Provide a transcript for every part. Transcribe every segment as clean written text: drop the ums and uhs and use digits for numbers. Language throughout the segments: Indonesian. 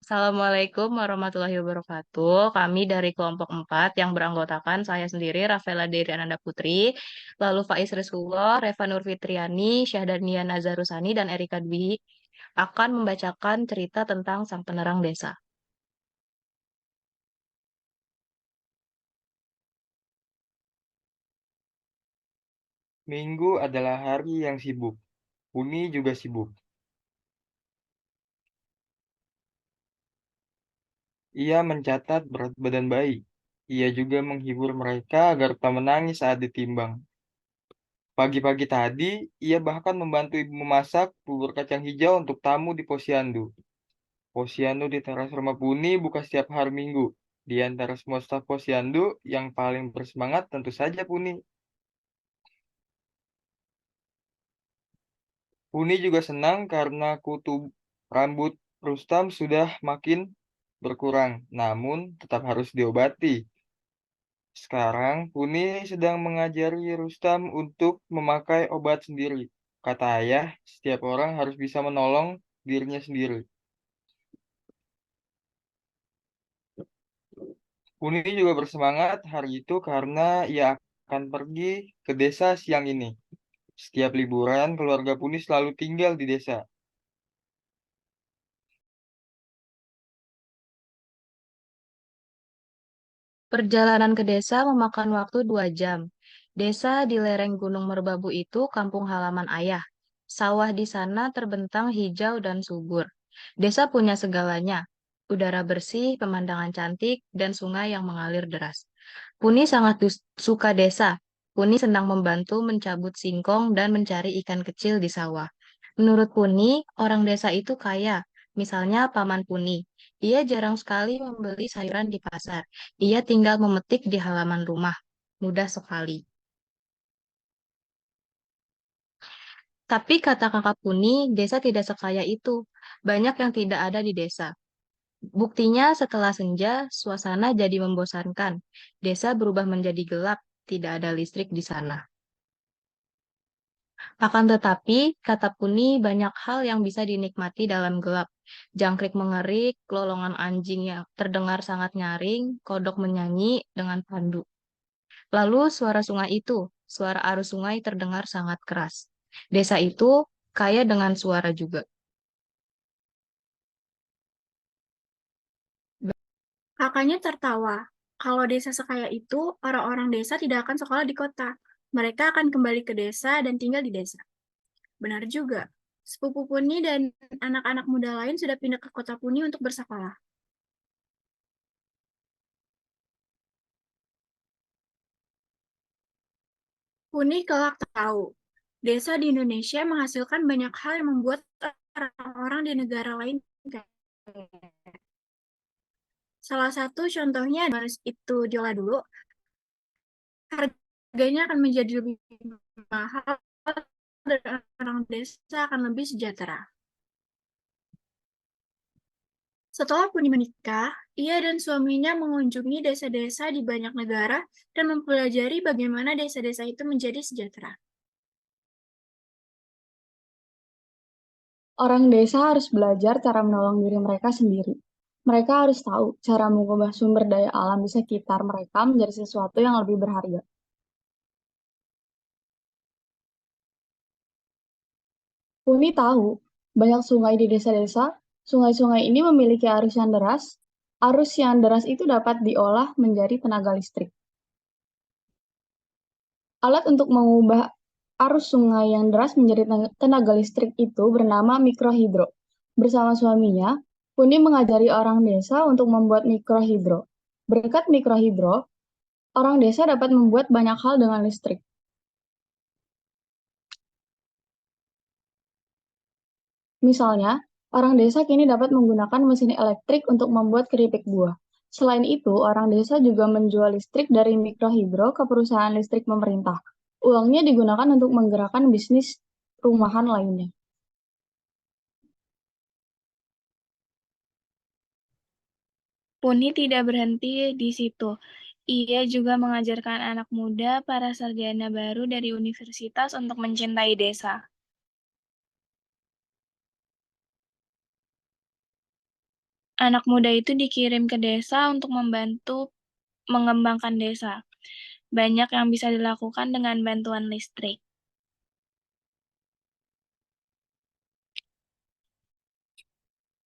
Assalamualaikum warahmatullahi wabarakatuh. Kami dari kelompok 4 yang beranggotakan saya sendiri, Rafaela Dery Ananda Putri, lalu Faiz Resulullah, Reva Nurfitriani, Syahdania Nazarusani, dan Erika Dwi akan membacakan cerita tentang Sang Penerang Desa. Minggu adalah hari yang sibuk. Uni juga sibuk. Ia mencatat berat badan bayi. Ia juga menghibur mereka agar tak menangis saat ditimbang. Pagi-pagi tadi, ia bahkan membantu ibu memasak bubur kacang hijau untuk tamu di posyandu. Posyandu di teras rumah Puni buka setiap hari Minggu. Di antara semua staf posyandu, yang paling bersemangat tentu saja Puni. Puni juga senang karena kutu rambut Rustam sudah makin berkurang, namun tetap harus diobati. Sekarang, Puni sedang mengajari Rustam untuk memakai obat sendiri. Kata ayah, setiap orang harus bisa menolong dirinya sendiri. Puni juga bersemangat hari itu karena ia akan pergi ke desa siang ini. Setiap liburan, keluarga Puni selalu tinggal di desa. Perjalanan ke desa memakan waktu 2 jam. Desa di lereng Gunung Merbabu itu kampung halaman ayah. Sawah di sana terbentang hijau dan subur. Desa punya segalanya. Udara bersih, pemandangan cantik, dan sungai yang mengalir deras. Puni sangat suka desa. Puni senang membantu mencabut singkong dan mencari ikan kecil di sawah. Menurut Puni, orang desa itu kaya. Misalnya Paman Puni. Ia jarang sekali membeli sayuran di pasar. Ia tinggal memetik di halaman rumah. Mudah sekali. Tapi kata kakak Puni, desa tidak sekaya itu. Banyak yang tidak ada di desa. Buktinya setelah senja, suasana jadi membosankan. Desa berubah menjadi gelap, tidak ada listrik di sana. Akan tetapi, kata Puni, banyak hal yang bisa dinikmati dalam gelap. Jangkrik mengerik, lolongan anjing yang terdengar sangat nyaring, kodok menyanyi dengan pandu. Lalu suara sungai itu, suara arus sungai terdengar sangat keras. Desa itu kaya dengan suara juga. Kakaknya tertawa. Kalau desa sekaya itu, orang-orang desa tidak akan sekolah di kota. Mereka akan kembali ke desa dan tinggal di desa. Benar juga. Sepupu Puni dan anak-anak muda lain sudah pindah ke kota Puni untuk bersekolah. Puni kelak tahu, desa di Indonesia menghasilkan banyak hal yang membuat orang-orang di negara lain kaya. Salah satu contohnya adalah itu diolah dulu, harganya akan menjadi lebih mahal dan orang desa akan lebih sejahtera. Setelah Puni menikah, ia dan suaminya mengunjungi desa-desa di banyak negara dan mempelajari bagaimana desa-desa itu menjadi sejahtera. Orang desa harus belajar cara menolong diri mereka sendiri. Mereka harus tahu cara mengubah sumber daya alam di sekitar mereka menjadi sesuatu yang lebih berharga. Uni tahu, banyak sungai di desa-desa, sungai-sungai ini memiliki arus yang deras. Arus yang deras itu dapat diolah menjadi tenaga listrik. Alat untuk mengubah arus sungai yang deras menjadi tenaga listrik itu bernama mikrohidro. Bersama suaminya, Puni mengajari orang desa untuk membuat mikrohidro. Berkat mikrohidro, orang desa dapat membuat banyak hal dengan listrik. Misalnya, orang desa kini dapat menggunakan mesin elektrik untuk membuat keripik buah. Selain itu, orang desa juga menjual listrik dari mikrohidro ke perusahaan listrik pemerintah. Uangnya digunakan untuk menggerakkan bisnis rumahan lainnya. Puni tidak berhenti di situ. Ia juga mengajarkan anak muda para sarjana baru dari universitas untuk mencintai desa. Anak muda itu dikirim ke desa untuk membantu mengembangkan desa. Banyak yang bisa dilakukan dengan bantuan listrik.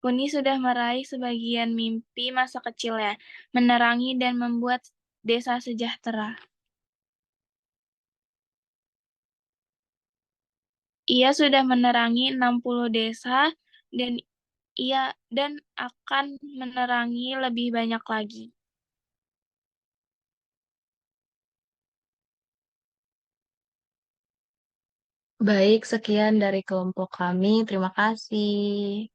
Puni sudah meraih sebagian mimpi masa kecilnya, menerangi dan membuat desa sejahtera. Ia sudah menerangi 60 desa dan akan menerangi lebih banyak lagi. Baik, sekian dari kelompok kami. Terima kasih.